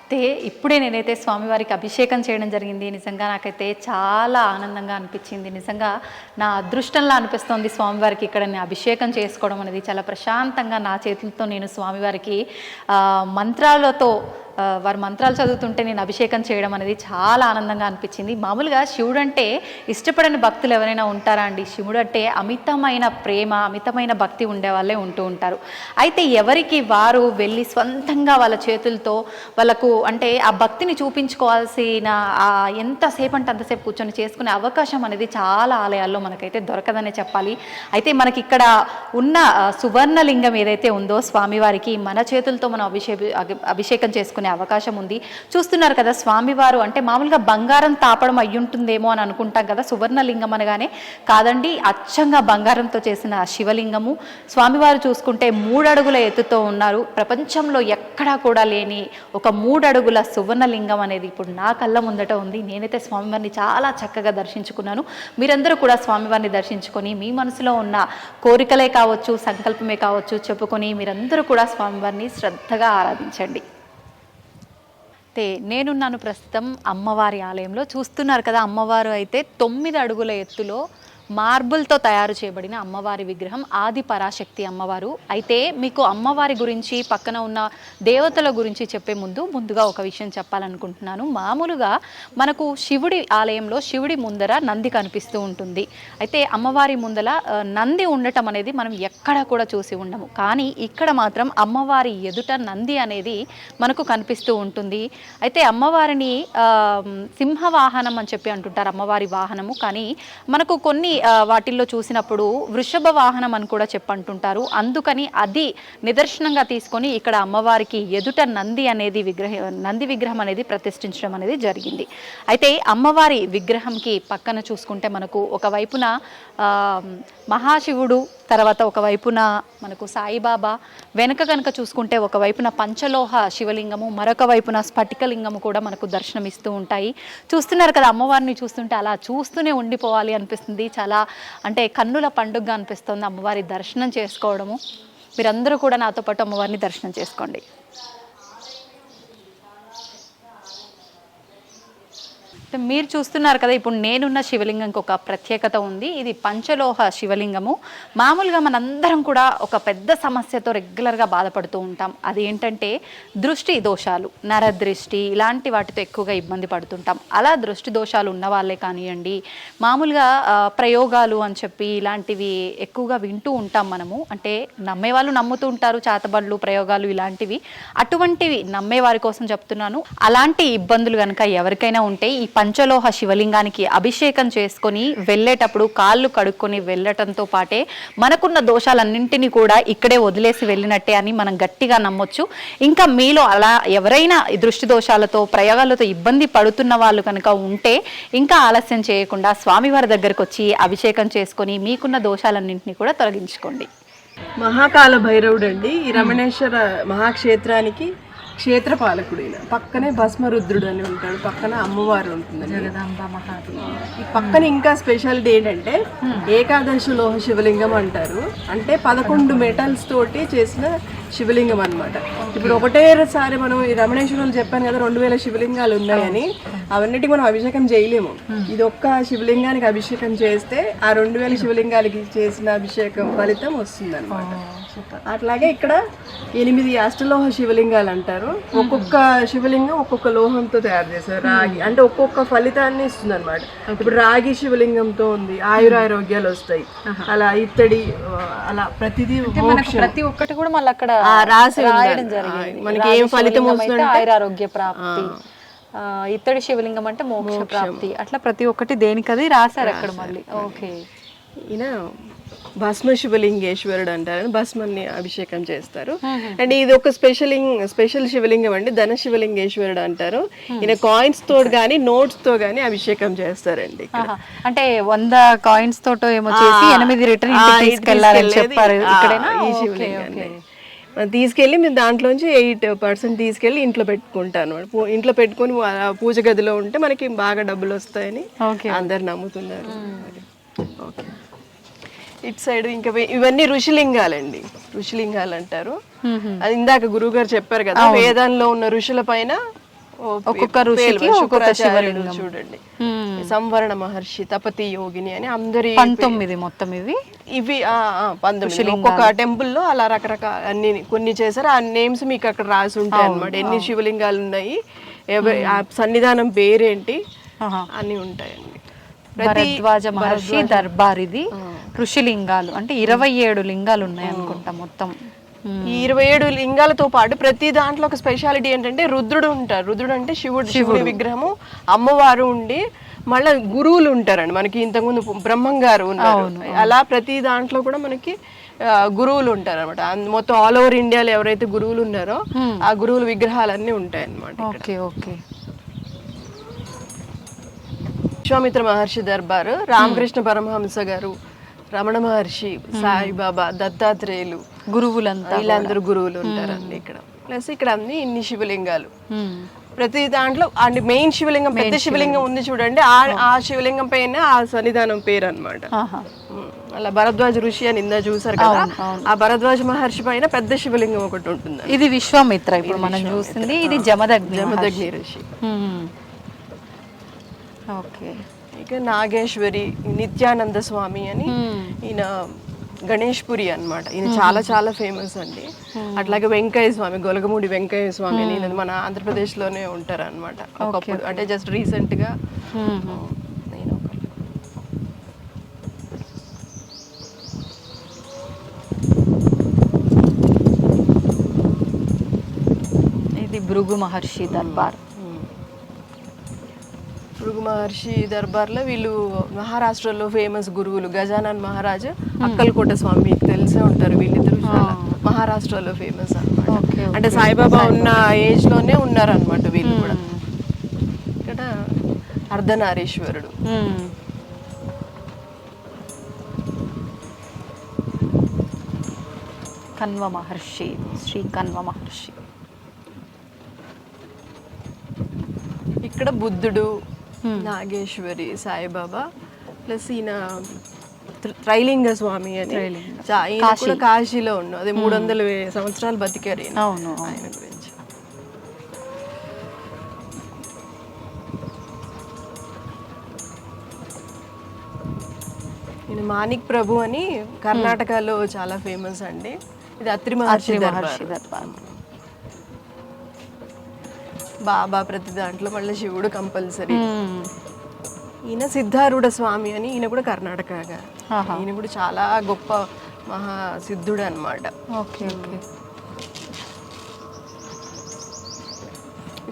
అయితే ఇప్పుడే నేనైతే స్వామివారికి అభిషేకం చేయడం జరిగింది. నిజంగా నాకైతే చాలా ఆనందంగా అనిపించింది. నిజంగా నా అదృష్టంలా అనిపిస్తోంది స్వామివారికి ఇక్కడ నేను అభిషేకం చేసుకోవడం అనేది. చాలా ప్రశాంతంగా నా చేతులతో నేను స్వామివారికి మంత్రాలతో వారి మంత్రాలు చదువుతుంటే నేను అభిషేకం చేయడం అనేది చాలా ఆనందంగా అనిపించింది. మామూలుగా శివుడు అంటే ఇష్టపడని భక్తులు ఎవరైనా ఉంటారా అండి? శివుడు అంటే అమితమైన ప్రేమ, అమితమైన భక్తి ఉండే వాళ్ళే ఉంటూ ఉంటారు. అయితే ఎవరికి వారు వెళ్ళి స్వంతంగా వాళ్ళ చేతులతో వాళ్ళకు అంటే ఆ భక్తిని చూపించుకోవాల్సిన ఎంతసేపు అంటే అంతసేపు కూర్చొని చేసుకునే అవకాశం అనేది చాలా ఆలయాల్లో మనకైతే దొరకదనే చెప్పాలి. అయితే మనకి ఇక్కడ ఉన్న సువర్ణలింగం ఏదైతే ఉందో స్వామివారికి మన చేతులతో మనం అభిషేకం చేసుకునే అవకాశం ఉంది. చూస్తున్నారు కదా స్వామివారు అంటే మామూలుగా బంగారం తాపడం అయ్యుంటుందేమో అని అనుకుంటాం కదా సువర్ణలింగం అనగానే. కాదండి, అచ్చంగా బంగారంతో చేసిన శివలింగము. స్వామివారు చూసుకుంటే 3 అడుగుల ఎత్తుతో ఉన్నారు. ప్రపంచంలో ఎక్కడా కూడా లేని ఒక 3 అడుగుల సువర్ణలింగం అనేది ఇప్పుడు నా కళ్ళ ముందట ఉంది. నేనైతే స్వామివారిని చాలా చక్కగా దర్శించుకున్నాను. మీరందరూ కూడా స్వామివారిని దర్శించుకొని మీ మనసులో ఉన్న కోరికలే కావచ్చు, సంకల్పమే కావచ్చు చెప్పుకొని మీరందరూ కూడా స్వామివారిని శ్రద్ధగా ఆరాధించండి. నేనున్నాను ప్రస్తుతం అమ్మవారి ఆలయంలో. చూస్తున్నారు కదా అమ్మవారు అయితే 9 అడుగుల ఎత్తులో మార్బుల్తో తయారు చేయబడిన అమ్మవారి విగ్రహం ఆది పరాశక్తి అమ్మవారు. అయితే మీకు అమ్మవారి గురించి పక్కన ఉన్న దేవతల గురించి చెప్పే ముందుగా ఒక విషయం చెప్పాలనుకుంటున్నాను. మామూలుగా మనకు శివుడి ఆలయంలో శివుడి ముందర నంది కనిపిస్తూ ఉంటుంది. అయితే అమ్మవారి ముందర నంది ఉండటం అనేది మనం ఎక్కడ కూడా చూసి ఉండము. కానీ ఇక్కడ మాత్రం అమ్మవారి ఎదుట నంది అనేది మనకు కనిపిస్తూ ఉంటుంది. అయితే అమ్మవారిని సింహవాహనం అని చెప్పి అంటుంటారు అమ్మవారి వాహనము. కానీ మనకు కొన్ని వాటిల్లో చూసినప్పుడు వృషభ వాహనం అని కూడా చెప్పంటుంటారు. అందుకని అది నిదర్శనంగా తీసుకొని ఇక్కడ అమ్మవారికి ఎదుట నంది విగ్రహం అనేది ప్రతిష్ఠించడం అనేది జరిగింది. అయితే అమ్మవారి విగ్రహంకి పక్కన చూసుకుంటే మనకు ఒకవైపున మహాశివుడు, తర్వాత ఒకవైపున మనకు సాయిబాబా, వెనక కనుక చూసుకుంటే ఒకవైపున పంచలోహ శివలింగము, మరొక వైపున స్ఫటికలింగము కూడా మనకు దర్శనమిస్తూ ఉంటాయి. చూస్తున్నారు కదా అమ్మవారిని చూస్తుంటే అలా చూస్తూనే ఉండిపోవాలి అనిపిస్తుంది. చాలా అంటే కన్నుల పండుగగా అనిపిస్తుంది అమ్మవారి దర్శనం చేసుకోవడము. మీరందరూ కూడా నాతో పాటు అమ్మవారిని దర్శనం చేసుకోండి. మీరు చూస్తున్నారు కదా ఇప్పుడు నేనున్న శివలింగంకి ఒక ప్రత్యేకత ఉంది. ఇది పంచలోహ శివలింగము. మామూలుగా మనందరం కూడా ఒక పెద్ద సమస్యతో రెగ్యులర్గా బాధపడుతూ ఉంటాం. అదేంటంటే దృష్టి దోషాలు, నరదృష్టి, ఇలాంటి వాటితో ఎక్కువగా ఇబ్బంది పడుతుంటాం. అలా దృష్టి దోషాలు ఉన్న వాళ్ళే కానివ్వండి, మామూలుగా ప్రయోగాలు అని చెప్పి ఇలాంటివి ఎక్కువగా వింటూ ఉంటాం మనము. అంటే నమ్మేవాళ్ళు నమ్ముతూ ఉంటారు, చాతబడులు, ప్రయోగాలు ఇలాంటివి. అటువంటివి నమ్మే వారి కోసం చెప్తున్నాను. అలాంటి ఇబ్బందులు కనుక ఎవరికైనా ఉంటే ఈ పంచలోహ శివలింగానికి అభిషేకం చేసుకొని వెళ్ళేటప్పుడు కాళ్ళు కడుక్కొని వెళ్ళటంతో పాటే మనకున్న దోషాలన్నింటినీ కూడా ఇక్కడే వదిలేసి వెళ్ళినట్టే అని మనం గట్టిగా నమ్మొచ్చు. ఇంకా మీలో అలా ఎవరైనా దృష్టి దోషాలతో ప్రయోగాలతో ఇబ్బంది పడుతున్న వాళ్ళు కనుక ఉంటే ఇంకా ఆలస్యం చేయకుండా స్వామివారి దగ్గరకు వచ్చి అభిషేకం చేసుకొని మీకున్న దోషాలన్నింటినీ కూడా తొలగించుకోండి. మహాకాల భైరవుడు అండి. ఈ రమణేశ్వర మహాక్షేత్రానికి క్షేత్రపాలకుడు. ఈయన పక్కనే భస్మరుద్రుడు అని ఉంటాడు, పక్కన అమ్మవారు ఉంటుంది. ఈ పక్కన ఇంకా స్పెషాలిటీ ఏంటంటే ఏకాదశి లోహ శివలింగం అంటారు. అంటే 11 మెటల్స్ తోటి చేసిన శివలింగం అన్నమాట. ఇప్పుడు ఒకటేసారి మనం ఈ రమణేశ్వరులు చెప్పాను కదా 2000 శివలింగాలు ఉన్నాయని, అవన్నిటికి మనం అభిషేకం చేయలేము. ఇది ఒక్క శివలింగానికి అభిషేకం చేస్తే ఆ 2000 శివలింగాలకి చేసిన అభిషేకం ఫలితం వస్తుంది అనమాట. అట్లాగే ఇక్కడ 8 అష్టలోహ శివలింగాలు అంటారు. ఒక్కొక్క శివలింగం ఒక్కొక్క లోహంతో తయారు చేశారు. రాగి అంటే ఒక్కొక్క ఫలితాన్ని ఇస్తుంది అనమాట. ఇప్పుడు రాగి శివలింగంతో ఉంది, ఆయురారోగ్యాలు వస్తాయి. అలా ఇత్తడి, అలా ప్రతిదీ ప్రతి ఒక్కటి కూడా మళ్ళీ అక్కడ రాసి రాయడం జరిగింది. మనకి ఏం ఫలితం వస్తుంది, ఆయురారోగ్య ప్రాప్తి. ఇత్తడి శివలింగం అంటే మోక్ష ప్రాప్తి. అట్లా ప్రతి ఒక్కటి దేనికది రాశారు అక్కడ మళ్ళీ. ఓకే. ఈయన భస్మ శివలింగేశ్వరుడు అంటారు. భస్మని అభిషేకం చేస్తారు. అండ్ ఇది ఒక స్పెషల్ శివలింగం అండి. ధన శివలింగేశ్వరుడు అంటారు. ఈయన కాయిన్స్ తో గానీ నోట్స్ తో గానీ అభిషేకం చేస్తారండి. అంటే 100 కాయిన్స్ తోటో ఏమో చేసి 8 రిటర్న్ తీసుకెళ్లాలని చెప్పారు. ఇక్కడేనా ఈ శివలింగాన్ని తీసుకెళ్ళి మీరు దాంట్లోంచి 8% తీసుకెళ్ళి ఇంట్లో పెట్టుకుంటాను. ఇంట్లో పెట్టుకొని పూజ గదిలో ఉంటే మనకి బాగా డబ్బులు వస్తాయని అందరు నమ్ముతున్నారు. ఓకే. ఇటు సైడ్ ఇంకా ఇవన్నీ ఋషిలింగాలండి. ఋషిలింగాలు అంటారు. అది ఇందాక గురువు గారు చెప్పారు కదా, వేదంలో ఉన్న ఋషుల పైన ఒక్కొక్క ఋషికి ఒక్కొక్క శివలింగం. చూడండి, సంవరణ మహర్షి, తపతి యోగిని అని అందరి 19 మొత్తం ఇవి 19. ఒక్కొక్క టెంపుల్ లో అలా రకరకాల అన్ని కొన్ని చేశారు. ఆ నేమ్స్ మీకు అక్కడ రాసి ఉంటాయి అన్నమాట. ఎన్ని శివలింగాలు ఉన్నాయి, సన్నిధానం పేరేంటి అన్ని ఉంటాయండి. భరద్వాజ మహర్షి దర్బార్ ఇది. ఋషిలింగాలు అంటే 27 లింగాలు ఉన్నాయి అనుకుంటా మొత్తం. ఈ 27 లింగాలతో పాటు ప్రతి దాంట్లో ఒక స్పెషాలిటీ ఏంటంటే రుద్రుడు ఉంటారు. రుద్రుడు అంటే శివుడి విగ్రహము, అమ్మవారు ఉండి మళ్ళీ గురువులు ఉంటారండి. మనకి ఇంతకుముందు బ్రహ్మం గారు ఉన్నారు. అలా ప్రతి దాంట్లో కూడా మనకి గురువులు ఉంటారు అనమాట. మొత్తం ఆల్ ఓవర్ ఇండియాలో ఎవరైతే గురువులు ఉన్నారో ఆ గురువుల విగ్రహాలన్నీ ఉంటాయి అన్నమాట. విశ్వామిత్ర మహర్షి దర్బారు, రామకృష్ణ పరమహంస గారు, రమణ మహర్షి, సాయిబాబా, దత్తాత్రేయులు, గురువులంతా వీళ్ళందరూ గురువులు ఉంటారండి ఇక్కడ. ప్లస్ ఇక్కడ అన్ని ఇన్ని శివలింగాలు. ప్రతి దాంట్లో అంటే మెయిన్ శివలింగం, పెద్ద శివలింగం ఉంది చూడండి, ఆ శివలింగం పైన ఆ సన్నిధానం పేరు అన్నమాట. అలా భరద్వాజ ఋషి అని ఇందా చూసారు కదా, ఆ భరద్వాజ మహర్షి పైన పెద్ద శివలింగం ఒకటి ఉంటుంది. ఇది విశ్వామిత్ర ఇప్పుడు మనం చూస్తుంది. ఇది జమదగ్ని ఋషి. ఓకే. ఇక నాగేశ్వరి, నిత్యానంద స్వామి అని ఈయన గణేష్పురి అన్నమాట. ఈయన చాలా చాలా ఫేమస్ అండి. అట్లాగే వెంకయ్య స్వామి, గొలగమూడి వెంకయ్య స్వామి అని ఈయన మన ఆంధ్రప్రదేశ్ లోనే ఉంటారు అనమాట. ఒకప్పుడు అంటే జస్ట్ రీసెంట్ గా ఇది భృగు మహర్షి దర్బార్. భృగు మహర్షి దర్బార్లో వీళ్ళు మహారాష్ట్రలో ఫేమస్ గురువులు. గజానన్ మహారాజ్, అక్కల్కోట స్వామి మీకు తెలిసే ఉంటారు. వీళ్ళిద్దరు మహారాష్ట్రలో ఫేమస్ అన్నమాట. అంటే సాయిబాబా ఉన్న ఏజ్ లోనే ఉన్నారనమాట వీళ్ళు కూడా. ఇక్కడ అర్ధనారీశ్వరుడు. కన్వ మహర్షి, శ్రీ కన్వ మహర్షి. ఇక్కడ బుద్ధుడు, నాగేశ్వరి, సాయిబాబా, ప్లస్ ఈయన త్రైలింగ స్వామి అని ఈయన కూడా కాశీలో ఉన్నాడు. అదే 300 సంవత్సరాలు బతికారు ఆయన గురించి. ఈయన మాణిక్ ప్రభు అని కర్ణాటకలో చాలా ఫేమస్ అండి. ఇది అత్రి మహర్షి దర్బార్. బాబా ప్రతి దాంట్లో మళ్ళీ శివుడు కంపల్సరీ. ఈయన సిద్ధారూఢ స్వామి అని, ఈయన కూడా కర్ణాటక. ఈయన కూడా చాలా గొప్ప మహా సిద్ధుడు అనమాట.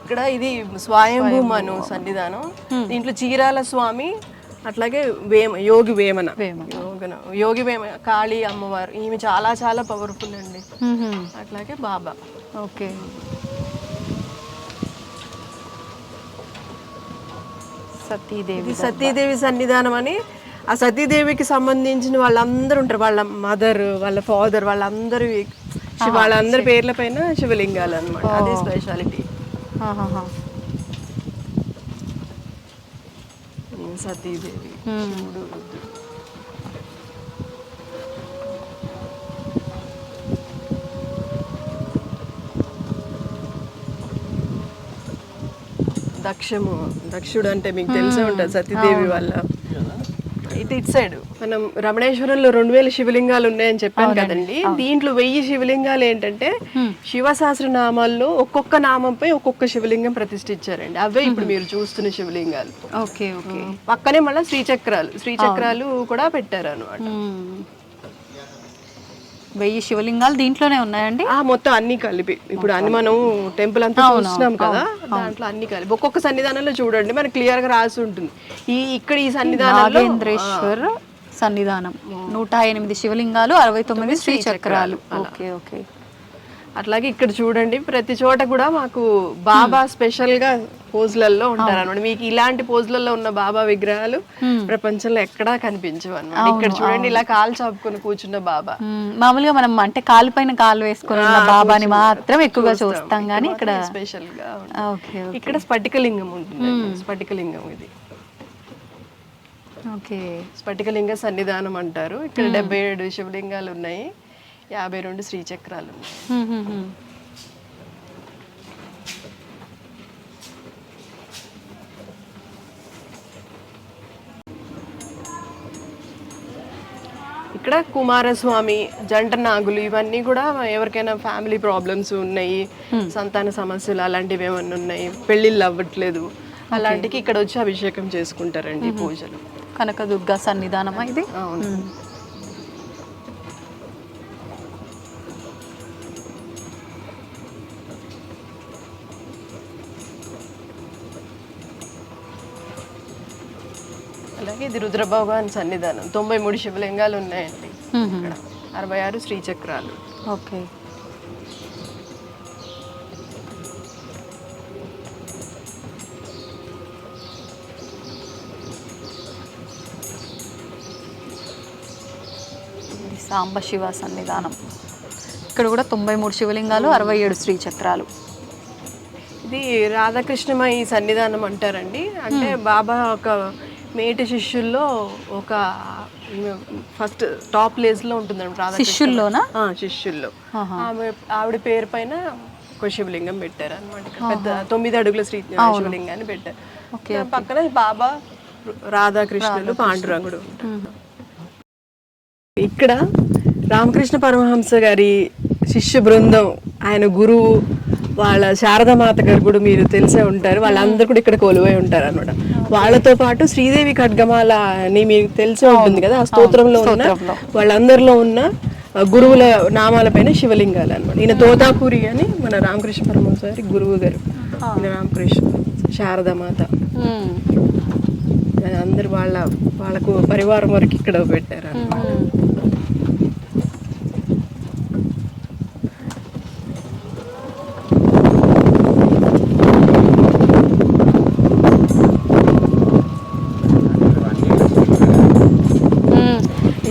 ఇక్కడ ఇది స్వయంభూ మను సన్నిధానం. దీంట్లో చీరాల స్వామి, అట్లాగే యోగి వేమన, యోగి వేమన కాళీ అమ్మవారు, ఈమె చాలా చాలా పవర్ఫుల్ అండి. అట్లాగే బాబా. ఓకే, సతీదేవి సన్నిధానం అని. ఆ సతీదేవికి సంబంధించిన వాళ్ళందరూ ఉంటారు, వాళ్ళ మదర్, వాళ్ళ ఫాదర్, వాళ్ళందరి పేర్ల పైన శివలింగాలు అన్నమాట. అదే స్పెషాలిటీ. సతీదేవి, శివుడు, రుద్రుడు. దక్షుడు అంటే మీకు తెలిసే ఉంటుంది, సతీదేవి వాళ్ళ. ఇటు సైడ్ మనం రమణేశ్వరంలో 2000 శివలింగాలు ఉన్నాయని చెప్పాను కదండి. దీంట్లో 1000 శివలింగాలు ఏంటంటే శివ సహస్రనామాల్లో ఒక్కొక్క నామంపై ఒక్కొక్క శివలింగం ప్రతిష్ఠించారండి. అవే ఇప్పుడు మీరు చూస్తున్న శివలింగాలు. Okay okay. పక్కనే మళ్ళీ శ్రీచక్రాలు కూడా పెట్టారు అనమాట. 1000 శివలింగాలు దీంట్లోనే ఉన్నాయండి. మొత్తం అన్ని కలిపి ఇప్పుడు అన్ని మనం టెంపుల్ అంతా చూస్తున్నాం కదా, దాంట్లో అన్ని కలిపి ఒక్కొక్క సన్నిధానంలో చూడండి మనకి క్లియర్ గా రాసి ఉంటుంది. ఇక్కడ ఈ సన్నిధానంలో నాగేంద్రేశ్వర సన్నిధానం 108 శివలింగాలు, 69 శ్రీచక్రాలు. Okay okay. అట్లాగే ఇక్కడ చూడండి ప్రతి చోట కూడా మాకు బాబా స్పెషల్ గా పోజులలో ఉంటారు అనమాట. మీకు ఇలాంటి పోజులలో ఉన్న బాబా విగ్రహాలు ప్రపంచంలో ఎక్కడా కనిపించవు అనమాట. ఇక్కడ చూడండి ఇలా కాలు చాపుకొని కూర్చున్న బాబా. మామూలుగా మనం అంటే కాలు పైన కాలు వేసుకొని ఉన్న బాబాని మాత్రం ఎక్కువగా చూస్తాం కానీ ఇక్కడ స్పెషల్ గా ఇక్కడ స్ఫటికలింగం ఉంటుంది. స్ఫటికలింగం ఇది. ఓకే, స్ఫటికలింగ సన్నిధానం అంటారు. ఇక్కడ 77 శివలింగాలు ఉన్నాయి, 52 శ్రీచక్రాలు ఉన్నాయి. ఇక్కడ కుమారస్వామి, జంట నాగులు, ఇవన్నీ కూడా ఎవరికైనా ఫ్యామిలీ ప్రాబ్లమ్స్ ఉన్నాయి, సంతాన సమస్యలు అలాంటివి ఏమన్నా ఉన్నాయి, పెళ్ళిళ్ళు అవ్వట్లేదు, అలాంటికి ఇక్కడ వచ్చి అభిషేకం చేసుకుంటారండి పూజలు. కనకదుర్గ సన్నిధానమా ఇది? అవును. అలాగే ఇది రుద్రభగవాన్ సన్నిధానం. 93 శివలింగాలు ఉన్నాయండి ఇక్కడ, 66 శ్రీచక్రాలు. ఓకే. సాంబ శివ సన్నిధానం. ఇక్కడ కూడా 93 శివలింగాలు, 67 శ్రీచక్రాలు. ఇది రాధాకృష్ణమయి సన్నిధానం అంటారండి. అంటే బాబా ఒక మేటి శిష్యుల్లో ఒక ఫస్ట్ టాప్ ప్లేస్ లో ఉంటుందండి శిష్యుల్లోనా? శిష్యుల్లో ఆవిడ పేరు పైన ఒక శివలింగం పెట్టారు అనమాట. పెద్ద 9 అడుగుల శివలింగాన్ని పెట్టారు. పక్కన బాబా, రాధాకృష్ణులు, పాండురంగుడు. ఇక్కడ రామకృష్ణ పరమహంస గారి శిష్య బృందం, ఆయన గురువు, వాళ్ళ శారదామాత గారు కూడా మీరు తెలిసే ఉంటారు, వాళ్ళందరూ కూడా ఇక్కడ కొలువై ఉంటారు అనమాట. వాళ్ళతో పాటు శ్రీదేవి ఖడ్గమాల అని మీకు తెలిసే ఉంటుంది కదా, ఆ స్తోత్రంలో ఉన్న వాళ్ళందరిలో ఉన్న గురువుల నామాలపైన శివలింగాలు అనమాట. ఈయన తోతాపూరి అని మన రామకృష్ణ పరమహంస గారి గురువు గారు, ఈయన రామకృష్ణ, శారదామాత, అందరు వాళ్ళకు పరివారం వరకు ఇక్కడ పెట్టారు అన్నమాట.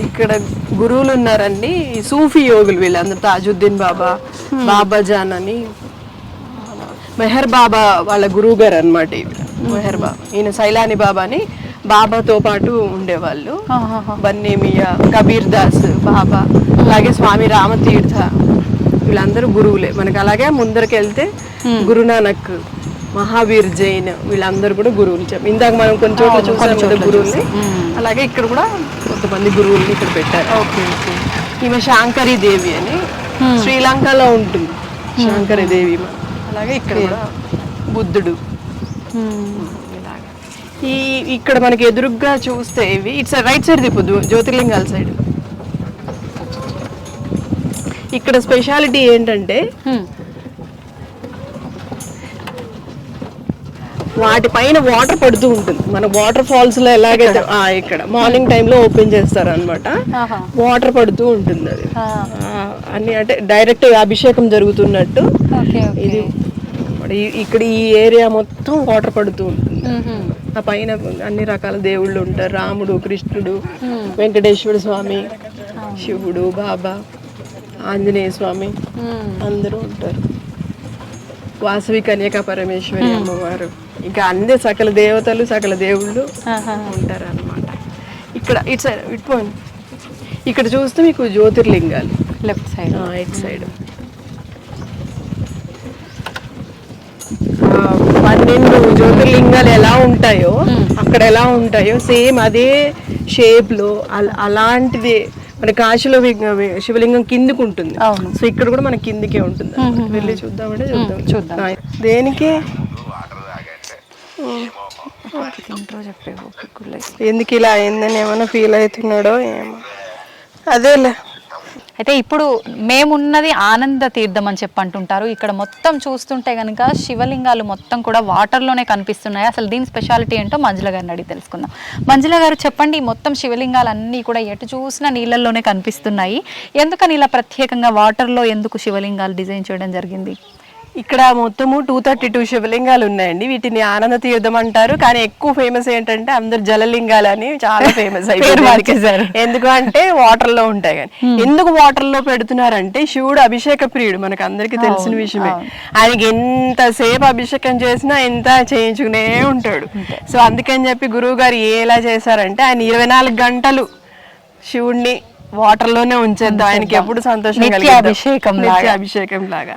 ఇక్కడ గురువులు ఉన్నారండి, సూఫీ యోగులు వీళ్ళందరూ. తాజుద్దీన్ బాబా, బాబా జాన్ అని, మెహర్ బాబా వాళ్ళ గురువు గారు అనమాట. మెహర్ బాబా, ఈయన సైలాని బాబా అని బాబాతో పాటు ఉండేవాళ్ళు. బన్నేమియా, కబీర్ దాస్ బాబా, అలాగే స్వామి రామతీర్థ, వీళ్ళందరూ గురువులే మనకి. అలాగే ముందరికి వెళ్తే గురునానక్, మహావీర్ జైన్, వీళ్ళందరూ కూడా గురువులు. ఇందాక మనం కొన్ని చోట్ల చూసాం కదా గురువుల్ని, అలాగే ఇక్కడ కూడా కొంతమంది గురువుల్ని ఇక్కడ పెట్టారు. ఈమె శాంకరీ దేవి అని శ్రీలంకలో ఉంటుంది, శాంకరీ దేవి. అలాగే ఇక్కడ కూడా బుద్ధుడు. ఇక్కడ మనకి ఎదురుగ్గా చూస్తే ఇవి ఇట్స్ రైట్ సైడ్ తిప్పు, జ్యోతిర్లింగాల సైడ్. ఇక్కడ స్పెషాలిటీ ఏంటంటే వాటిపైన వాటర్ పడుతూ ఉంటుంది. మన వాటర్ ఫాల్స్ లో ఎలాగైతే ఇక్కడ మార్నింగ్ టైంలో ఓపెన్ చేస్తారు అనమాట, వాటర్ పడుతూ ఉంటుంది. అది అన్ని అంటే డైరెక్ట్ అభిషేకం జరుగుతున్నట్టు. ఇది ఇక్కడ ఈ ఏరియా మొత్తం వాటర్ పడుతూ ఉంటుంది. ఆ పైన అన్ని రకాల దేవుళ్ళు ఉంటారు, రాముడు, కృష్ణుడు, వెంకటేశ్వర స్వామి, శివుడు, బాబా, ఆంజనేయ స్వామి అందరూ ఉంటారు. వాసవి కన్యకా పరమేశ్వరి అమ్మవారు, ఇంకా అన్ని సకల దేవతలు సకల దేవుళ్ళు ఉంటారు అన్నమాట. ఇక్కడ ఇటు సైడ్ ఇటు ఇక్కడ చూస్తే మీకు జ్యోతిర్లింగాలు లెఫ్ట్ సైడ్, ఇటు సైడ్ 12 జ్యోతిర్లింగాలు ఎలా ఉంటాయో అక్కడ ఎలా ఉంటాయో సేమ్ అదే షేప్ లో అలాంటిది మన కాశీలో శివలింగం కిందికి ఉంటుంది. సో ఇక్కడ కూడా మన కిందికే ఉంటుంది. వెళ్ళి చూద్దామంటే చూద్దాం. దేనికి ఎందుకు ఇలా అయిందని ఏమైనా ఫీల్ అవుతున్నాడో ఏమో, అదేలే. అయితే ఇప్పుడు మేమున్నది ఆనంద తీర్థం అని చెప్పి అంటుంటారు. ఇక్కడ మొత్తం చూస్తుంటే కనుక శివలింగాలు మొత్తం కూడా వాటర్లోనే కనిపిస్తున్నాయి. అసలు దీని స్పెషాలిటీ ఏంటో మంజుల గారిని అడిగి తెలుసుకుందాం. మంజుల గారు చెప్పండి, మొత్తం శివలింగాలు అన్నీ కూడా ఎటు చూసినా నీళ్ళల్లోనే కనిపిస్తున్నాయి. ఎందుకని ఇలా ప్రత్యేకంగా వాటర్లో ఎందుకు శివలింగాలు డిజైన్ చేయడం జరిగింది? ఇక్కడ మొత్తము 232 శివలింగాలు ఉన్నాయండి. వీటిని ఆనంద తీర్థం అంటారు, కానీ ఎక్కువ ఫేమస్ ఏంటంటే అందరు జలలింగాలు అని చాలా ఫేమస్ అయిపోయారు. ఎందుకు అంటే వాటర్ లో ఉంటాయి. కానీ ఎందుకు వాటర్ లో పెడుతున్నారంటే శివుడు అభిషేక ప్రియుడు, మనకు అందరికి తెలిసిన విషయమే. ఆయనకి ఎంతసేపు అభిషేకం చేసినా ఎంత చేయించుకునే ఉంటాడు. సో అందుకని చెప్పి గురువు గారు ఎలా చేశారంటే ఆయన 24 గంటలు శివుడిని వాటర్ లోనే ఉంచేద్దాం, ఆయనకి ఎప్పుడు సంతోషం అభిషేకం లాగా.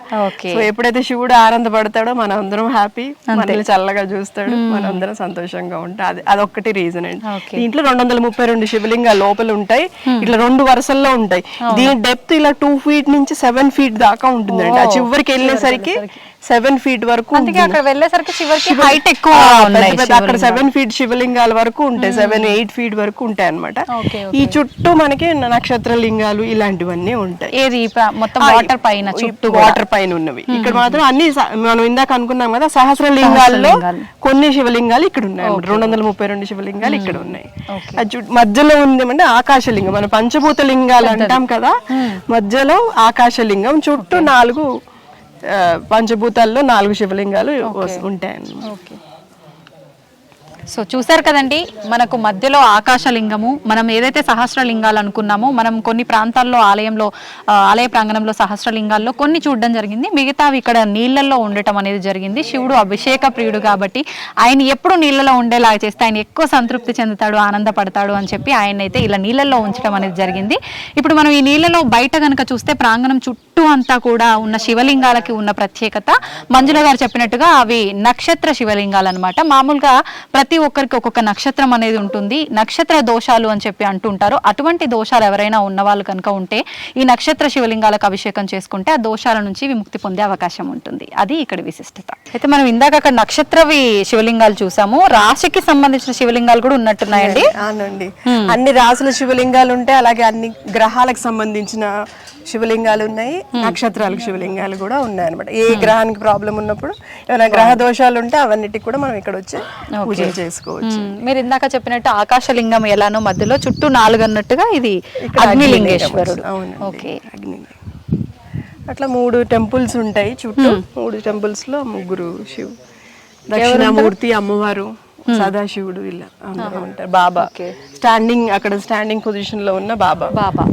సో ఎప్పుడైతే శివుడు ఆనందపడతాడో మనం అందరం హ్యాపీ, మనల్ని చల్లగా చూస్తాడు, మనం అందరం సంతోషంగా ఉంటాం. అదొక్కటి రీజన్ అండి. దీంట్లో 232 శివలింగాలు లోపల ఉంటాయి. ఇట్లా 2 వరుసల్లో ఉంటాయి. దీని డెప్త్ ఇలా 2 feet నుంచి 7 feet దాకా ఉంటుందండి. ఆ చివరికి వెళ్ళేసరికి 7 feet వరకు, అక్కడ వెళ్ళేసరికి చివరికి హైట్ ఎక్కువ, అక్కడ 7 feet శివలింగాల వరకు ఉంటాయి, 7-8 feet వరకు ఉంటాయి అన్నమాట. ఈ చుట్టూ మనకి నక్షత్ర లింగాలు ఇలాంటివన్నీ ఉంటాయి. ఏది మొత్తం వాటర్ పైన, చుట్టూ వాటర్ పైన ఉన్నవి. ఇక్కడ మాత్రం అన్ని మనం ఇందాక అనుకున్నాం కదా, సహస్ర లింగాల్లో కొన్ని శివలింగాలు ఇక్కడ ఉన్నాయి. 232 శివలింగాలు ఇక్కడ ఉన్నాయి. మధ్యలో ఉందేమంటే ఆకాశలింగం, మన పంచభూత లింగాలు అంటాం కదా, మధ్యలో ఆకాశలింగం, చుట్టూ 4 పంచభూతాల్లో 4 శివలింగాలు ఉంటాయన్నమాట. సో చూసారు కదండి, మనకు మధ్యలో ఆకాశలింగము, మనం ఏదైతే సహస్రలింగాలు అనుకున్నామో, మనం కొన్ని ప్రాంతాల్లో ఆలయ ప్రాంగణంలో సహస్రలింగాల్లో కొన్ని చూడడం జరిగింది, మిగతావి ఇక్కడ నీళ్ళల్లో ఉండటం అనేది జరిగింది. శివుడు అభిషేక ప్రియుడు కాబట్టి ఆయన ఎప్పుడు నీళ్ళలో ఉండేలాగా చేస్తే ఆయన ఎక్కువ సంతృప్తి చెందుతాడు, ఆనందపడతాడు అని చెప్పి ఆయన అయితే ఇలా నీళ్ళల్లో ఉంచడం అనేది జరిగింది. ఇప్పుడు మనం ఈ నీళ్ళలో బయట కనుక చూస్తే ప్రాంగణం చుట్టూ అంతా కూడా ఉన్న శివలింగాలకి ఉన్న ప్రత్యేకత మంజుల గారు చెప్పినట్టుగా అవి నక్షత్ర శివలింగాలు అనమాట. మామూలుగా ప్రతి ఒక్కరికి ఒక్కొక్క నక్షత్రం అనేది ఉంటుంది, నక్షత్ర దోషాలు అని చెప్పి అంటుంటారు. అటువంటి దోషాలు ఎవరైనా ఉన్న వాళ్ళు కనుక ఉంటే ఈ నక్షత్ర శివలింగాలకు అభిషేకం చేసుకుంటే ఆ దోషాల నుంచి విముక్తి పొందే అవకాశం ఉంటుంది. అది ఇక్కడ విశిష్టత. అయితే మనం ఇందాక అక్కడ నక్షత్రవి శివలింగాలు చూసాము, రాశికి సంబంధించిన శివలింగాలు కూడా ఉన్నట్టున్నాయండి. అవునండి, అన్ని రాశుల శివలింగాలు ఉంటాయి, అలాగే అన్ని గ్రహాలకు సంబంధించిన శివలింగాలు ఉన్నాయి, నక్షత్రాలకు శివలింగాలు కూడా ఉన్నాయి అనమాట. ఏ గ్రహానికి ప్రాబ్లం ఉన్నప్పుడు ఏమైనా గ్రహ దోషాలు ఉంటే అవన్నిటికి కూడా మనం ఇక్కడ వచ్చి పూజలు చేసుకోవచ్చు. మీరు ఇందాక చెప్పినట్టు ఆకాశలింగం ఎలానో మధ్యలో చుట్టూ 4 అన్నట్టుగా ఇది అగ్నిలింగేశ్వరుడు. ఓకే, అట్లా 3 టెంపుల్స్ ఉంటాయి చుట్టూ. 3 టెంపుల్స్ లో 3 శివు, దక్షిణామూర్తి, అమ్మవారు, సదాశివుడు ఇలా అందరూ ఉంటారు. బాబా స్టాండింగ్ పొజిషన్ లో ఉన్న బాబా.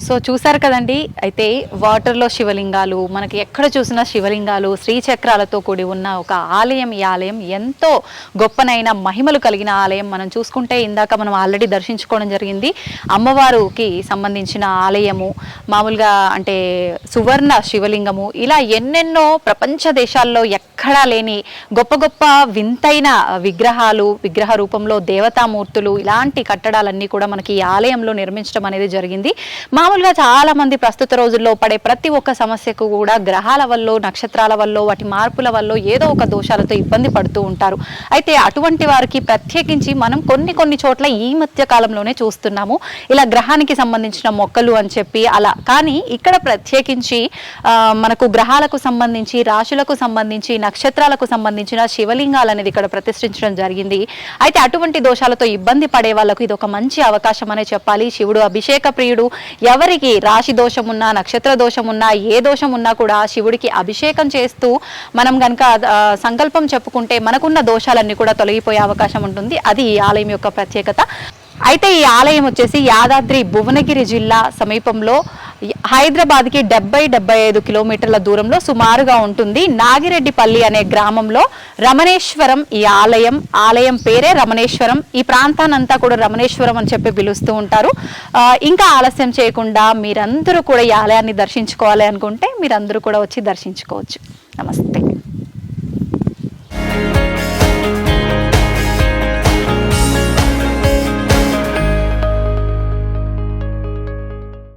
సో చూసారు కదండి, అయితే వాటర్లో శివలింగాలు, మనకి ఎక్కడ చూసినా శివలింగాలు, శ్రీచక్రాలతో కూడి ఉన్న ఒక ఆలయం. ఈ ఆలయం ఎంతో గొప్పనైన మహిమలు కలిగిన ఆలయం. మనం చూసుకుంటే ఇందాక మనం ఆల్రెడీ దర్శించుకోవడం జరిగింది అమ్మవారికి సంబంధించిన ఆలయము, మామూలుగా అంటే సువర్ణ శివలింగము, ఇలా ఎన్నెన్నో ప్రపంచ దేశాల్లో ఎక్కడా లేని గొప్ప గొప్ప వింతైన విగ్రహాలు, విగ్రహ రూపంలో దేవతామూర్తులు, ఇలాంటి కట్టడాలన్నీ కూడా మనకి ఈ ఆలయంలో నిర్మించడం అనేది జరిగింది. మామూలుగా మామూలుగా చాలా మంది ప్రస్తుత రోజుల్లో పడే ప్రతి ఒక్క సమస్యకు కూడా గ్రహాల వల్ల, నక్షత్రాల వల్ల, వాటి మార్పుల వల్ల ఏదో ఒక దోషాలతో ఇబ్బంది పడుతూ ఉంటారు. అయితే అటువంటి వారికి ప్రత్యేకించి మనం కొన్ని చోట్ల ఈ మధ్య కాలంలోనే చూస్తున్నాము ఇలా గ్రహానికి సంబంధించిన మొక్కలు అని చెప్పి అలా. కానీ ఇక్కడ ప్రత్యేకించి మనకు గ్రహాలకు సంబంధించి, రాశులకు సంబంధించి, నక్షత్రాలకు సంబంధించిన శివలింగాలు అనేది ఇక్కడ ప్రతిష్ఠించడం జరిగింది. అయితే అటువంటి దోషాలతో ఇబ్బంది పడే వాళ్ళకు ఇది ఒక మంచి అవకాశం అనే చెప్పాలి. శివుడు అభిషేక ప్రియుడు. ఎవరికి రాశి దోషం ఉన్నా, నక్షత్ర దోషం ఉన్నా, ఏ దోషం ఉన్నా కూడా శివుడికి అభిషేకం చేస్తూ మనం గనక సంకల్పం చెప్పుకుంటే మనకున్న దోషాలన్నీ కూడా తొలగిపోయే అవకాశం ఉంటుంది. అది ఈ ఆలయం యొక్క ప్రత్యేకత. అయితే ఈ ఆలయం వచ్చేసి యాదాద్రి భువనగిరి జిల్లా సమీపంలో హైదరాబాద్కి 70-75 కిలోమీటర్ల దూరంలో సుమారుగా ఉంటుంది. నాగిరెడ్డిపల్లి అనే గ్రామంలో రమణేశ్వరం ఈ ఆలయం పేరే రమణేశ్వరం. ఈ ప్రాంతానంతా కూడా రమణేశ్వరం అని చెప్పి పిలుస్తూ ఉంటారు. ఇంకా ఆలస్యం చేయకుండా మీరందరూ కూడా ఈ ఆలయాన్ని దర్శించుకోవాలి అనుకుంటే మీరందరూ కూడా వచ్చి దర్శించుకోవచ్చు. నమస్తే.